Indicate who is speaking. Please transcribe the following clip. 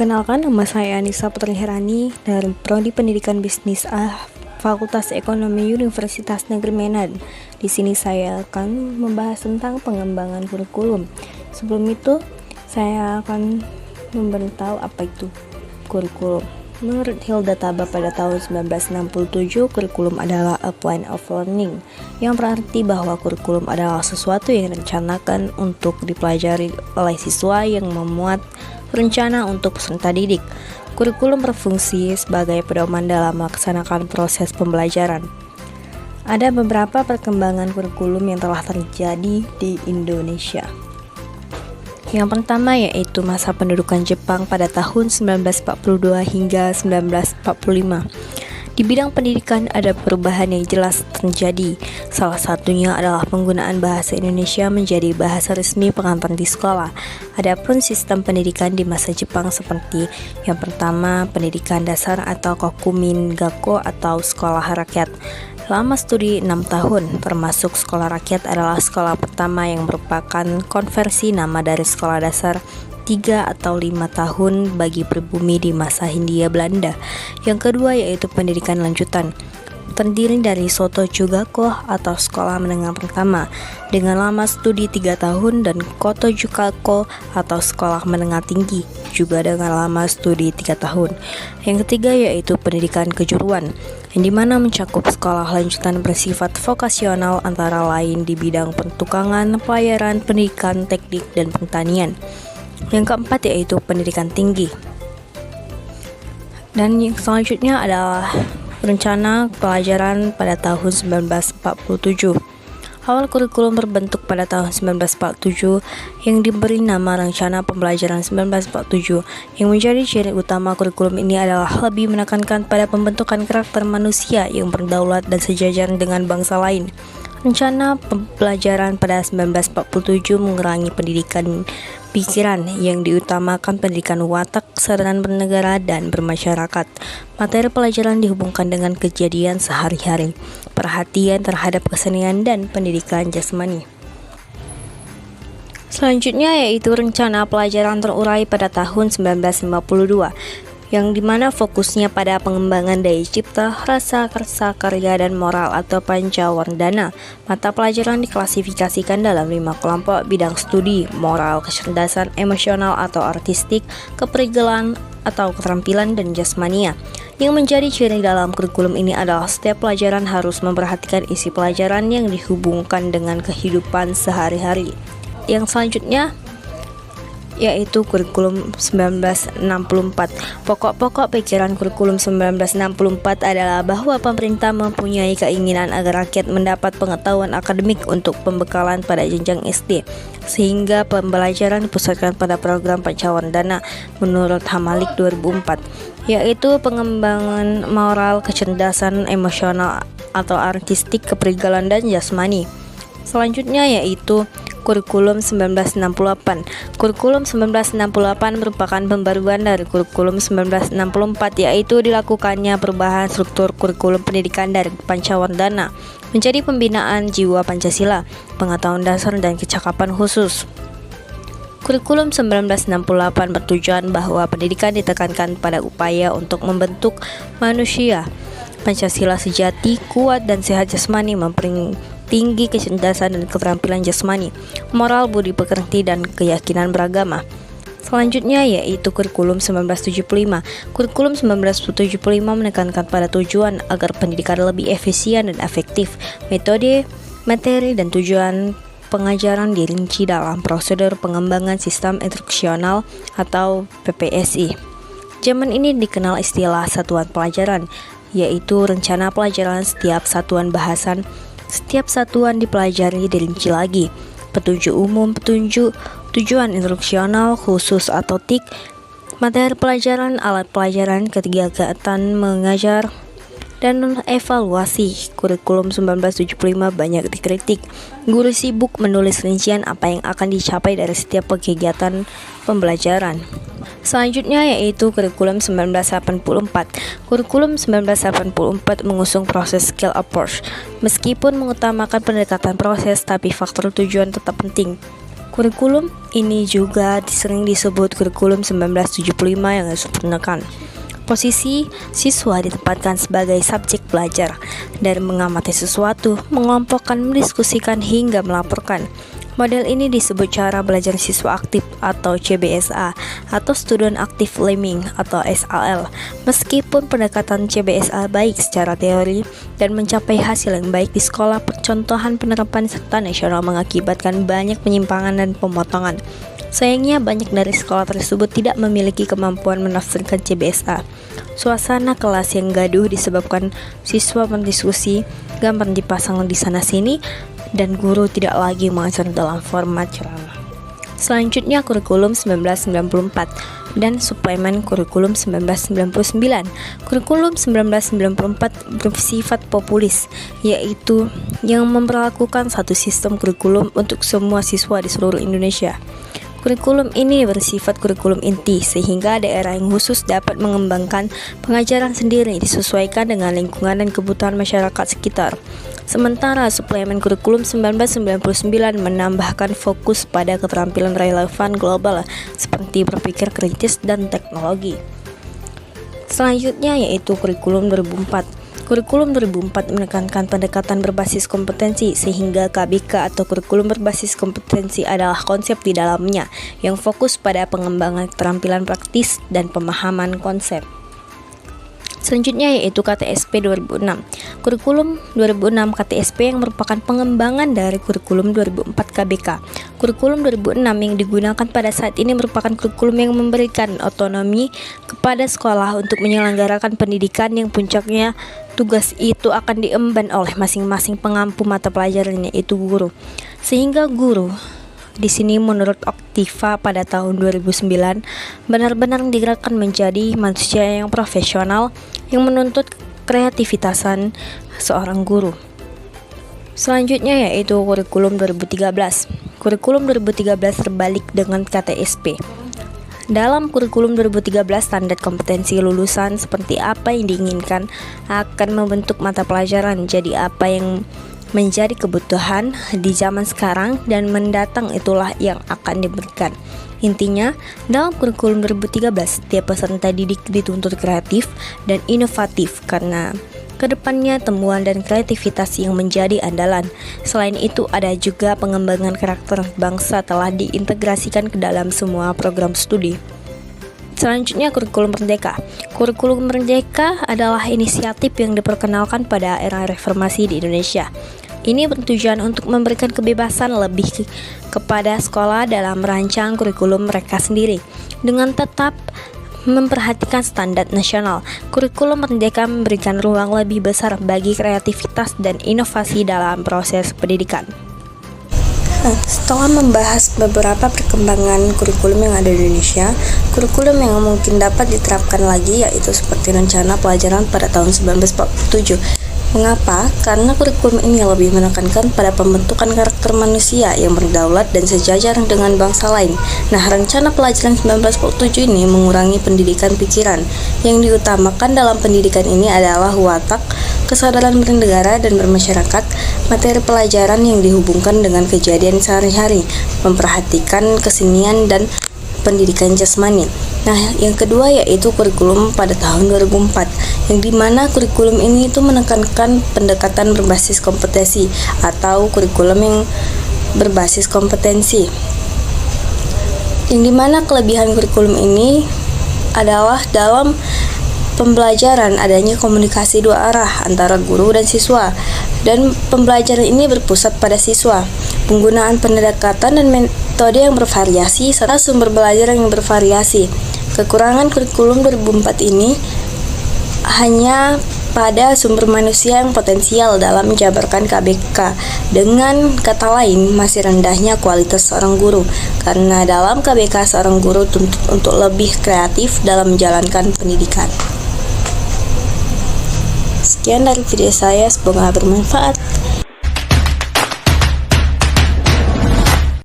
Speaker 1: Perkenalkan, nama saya Anissa Putriherani dari Prodi Pendidikan Bisnis Fakultas Ekonomi Universitas Negeri Medan. Di sini saya akan membahas tentang pengembangan kurikulum. Sebelum itu, saya akan memberitahu apa itu kurikulum. Menurut Hilda Taba pada tahun 1967, kurikulum adalah a plan of learning, yang berarti bahwa kurikulum adalah sesuatu yang direncanakan untuk dipelajari oleh siswa yang memuat rencana untuk peserta didik. Kurikulum berfungsi sebagai pedoman dalam melaksanakan proses pembelajaran. Ada beberapa perkembangan kurikulum yang telah terjadi di Indonesia. Yang pertama yaitu masa pendudukan Jepang pada tahun 1942 hingga 1945. Di bidang pendidikan ada perubahan yang jelas terjadi. Salah satunya adalah penggunaan bahasa Indonesia menjadi bahasa resmi pengantar di sekolah. Adapun sistem pendidikan di masa Jepang seperti yang pertama, pendidikan dasar atau Kokumin Gakko atau sekolah rakyat. Lama studi 6 tahun, termasuk sekolah rakyat adalah sekolah pertama yang merupakan konversi nama dari sekolah dasar 3 atau 5 tahun bagi pribumi di masa Hindia Belanda. Yang kedua yaitu pendidikan lanjutan, terdiri dari Soto-Jugakko atau sekolah menengah pertama dengan lama studi 3 tahun dan Koto-Jugakko atau sekolah menengah tinggi juga dengan lama studi 3 tahun. Yang ketiga yaitu pendidikan kejuruan, yang dimana mencakup sekolah lanjutan bersifat vokasional antara lain di bidang pertukangan, pelayaran, pendidikan, teknik, dan pertanian. Yang keempat yaitu pendidikan tinggi. Dan yang selanjutnya adalah rencana pelajaran pada tahun 1947. Awal kurikulum berbentuk pada tahun 1947 yang diberi nama Rencana Pembelajaran 1947. Yang menjadi ciri utama kurikulum ini adalah lebih menekankan pada pembentukan karakter manusia yang berdaulat dan sejajar dengan bangsa lain. Rencana pembelajaran pada 1947 mengurangi pendidikan pikiran yang diutamakan pendidikan watak, kesadaran bernegara dan bermasyarakat. Materi pelajaran dihubungkan dengan kejadian sehari-hari, perhatian terhadap kesenian dan pendidikan jasmani. Selanjutnya yaitu rencana pelajaran terurai pada tahun 1952. Yang dimana fokusnya pada pengembangan daya cipta, rasa, kersa, karya, dan moral atau pancawardhana. Mata pelajaran diklasifikasikan dalam 5 kelompok bidang studi: moral, kecerdasan, emosional atau artistik, keprigelan atau keterampilan, dan jasmania. Yang menjadi ciri dalam kurikulum ini adalah setiap pelajaran harus memperhatikan isi pelajaran yang dihubungkan dengan kehidupan sehari-hari. Yang selanjutnya yaitu kurikulum 1964. Pokok-pokok pikiran kurikulum 1964 adalah bahwa pemerintah mempunyai keinginan agar rakyat mendapat pengetahuan akademik untuk pembekalan pada jenjang SD, sehingga pembelajaran dipusatkan pada program pancawardhana menurut Hamalik 2004, yaitu pengembangan moral, kecerdasan, emosional atau artistik, keprigelan, dan jasmani. Selanjutnya yaitu kurikulum 1968. Kurikulum 1968 merupakan pembaruan dari kurikulum 1964, yaitu dilakukannya perubahan struktur kurikulum pendidikan dari pancawardhana menjadi pembinaan jiwa Pancasila, pengetahuan dasar, dan kecakapan khusus. Kurikulum 1968 bertujuan bahwa pendidikan ditekankan pada upaya untuk membentuk manusia Pancasila sejati, kuat dan sehat jasmani, tinggi kecerdasan dan keterampilan jasmani, moral, budi pekerti, dan keyakinan beragama. Selanjutnya yaitu kurikulum 1975. Kurikulum 1975 menekankan pada tujuan agar pendidikan lebih efisien dan efektif. Metode, materi, dan tujuan pengajaran dirinci dalam prosedur pengembangan sistem instruksional atau PPSI. Zaman ini dikenal istilah satuan pelajaran, yaitu rencana pelajaran setiap satuan bahasan. Setiap satuan dipelajari dirinci lagi. Petunjuk umum, tujuan instruksional khusus atau TIK, materi pelajaran, alat pelajaran, kegiatan mengajar, dan evaluasi. Kurikulum 1975 banyak dikritik. Guru sibuk menulis rincian apa yang akan dicapai dari setiap kegiatan pembelajaran. Selanjutnya yaitu kurikulum 1984. Kurikulum 1984 mengusung proses skill approach. Meskipun mengutamakan pendekatan proses, tapi faktor tujuan tetap penting. Kurikulum ini juga sering disebut kurikulum 1975 yang disempurnakan. Posisi siswa ditempatkan sebagai subjek belajar, dari mengamati sesuatu, mengelompokkan, mendiskusikan, hingga melaporkan. Model ini disebut cara belajar siswa aktif atau CBSA atau Student Active Learning atau SAL. Meskipun pendekatan CBSA baik secara teori dan mencapai hasil yang baik di sekolah, percontohan penerapan serta nasional mengakibatkan banyak penyimpangan dan pemotongan. Sayangnya banyak dari sekolah tersebut tidak memiliki kemampuan menafsirkan CBSA. Suasana kelas yang gaduh disebabkan siswa berdiskusi, gambar dipasang di sana-sini, dan guru tidak lagi mengajar dalam format ceramah. Selanjutnya kurikulum 1994 dan suplemen kurikulum 1999. Kurikulum 1994 bersifat populis, yaitu yang memperlakukan satu sistem kurikulum untuk semua siswa di seluruh Indonesia. Kurikulum ini bersifat kurikulum inti, sehingga daerah yang khusus dapat mengembangkan pengajaran sendiri disesuaikan dengan lingkungan dan kebutuhan masyarakat sekitar. Sementara suplemen kurikulum 1999 menambahkan fokus pada keterampilan relevan global seperti berpikir kritis dan teknologi. Selanjutnya yaitu kurikulum 2004. Kurikulum 2004 menekankan pendekatan berbasis kompetensi, sehingga KBK atau kurikulum berbasis kompetensi adalah konsep di dalamnya yang fokus pada pengembangan keterampilan praktis dan pemahaman konsep. Selanjutnya yaitu KTSP 2006. Kurikulum 2006 KTSP yang merupakan pengembangan dari kurikulum 2004 KBK. Kurikulum 2006 yang digunakan pada saat ini merupakan kurikulum yang memberikan otonomi kepada sekolah untuk menyelenggarakan pendidikan yang puncaknya tugas itu akan diemban oleh masing-masing pengampu mata pelajaran, yaitu guru. Sehingga guru di sini menurut Oktiva pada tahun 2009 benar-benar digerakkan menjadi manusia yang profesional yang menuntut kreativitasan seorang guru. Selanjutnya yaitu kurikulum 2013. Kurikulum 2013 terbalik dengan KTSP. Dalam kurikulum 2013, standar kompetensi lulusan seperti apa yang diinginkan akan membentuk mata pelajaran jadi apa yang menjadi kebutuhan di zaman sekarang dan mendatang, itulah yang akan diberikan. Intinya, dalam kurikulum 2013, setiap peserta didik dituntut kreatif dan inovatif karena kedepannya temuan dan kreativitas yang menjadi andalan. Selain itu, ada juga pengembangan karakter bangsa telah diintegrasikan ke dalam semua program studi. Selanjutnya kurikulum merdeka. Kurikulum merdeka adalah inisiatif yang diperkenalkan pada era reformasi di Indonesia. Ini bertujuan untuk memberikan kebebasan lebih kepada sekolah dalam merancang kurikulum mereka sendiri dengan tetap memperhatikan standar nasional. Kurikulum merdeka memberikan ruang lebih besar bagi kreativitas dan inovasi dalam proses pendidikan. Setelah membahas beberapa perkembangan kurikulum yang ada di Indonesia, kurikulum yang mungkin dapat diterapkan lagi yaitu seperti rencana pelajaran pada tahun 1947. Mengapa? Karena kurikulum ini lebih menekankan pada pembentukan karakter manusia yang berdaulat dan sejajar dengan bangsa lain. Nah, rencana pelajaran 1947 ini mengurangi pendidikan pikiran. Yang diutamakan dalam pendidikan ini adalah watak, kesadaran bernegara dan bermasyarakat, materi pelajaran yang dihubungkan dengan kejadian sehari-hari, memperhatikan kesenian dan pendidikan jasmani. Nah, yang kedua yaitu kurikulum pada tahun 2004, yang dimana kurikulum ini itu menekankan pendekatan berbasis kompetensi atau kurikulum yang berbasis kompetensi. Yang dimana kelebihan kurikulum ini adalah dalam pembelajaran adanya komunikasi dua arah antara guru dan siswa, dan pembelajaran ini berpusat pada siswa. Penggunaan pendekatan dan metode yang bervariasi serta sumber belajar yang bervariasi. Kekurangan kurikulum 2004 ini hanya pada sumber manusia yang potensial dalam menjabarkan KBK. Dengan kata lain, masih rendahnya kualitas seorang guru, karena dalam KBK seorang guru tuntut untuk lebih kreatif dalam menjalankan pendidikan. Sekian dari video saya, semoga bermanfaat.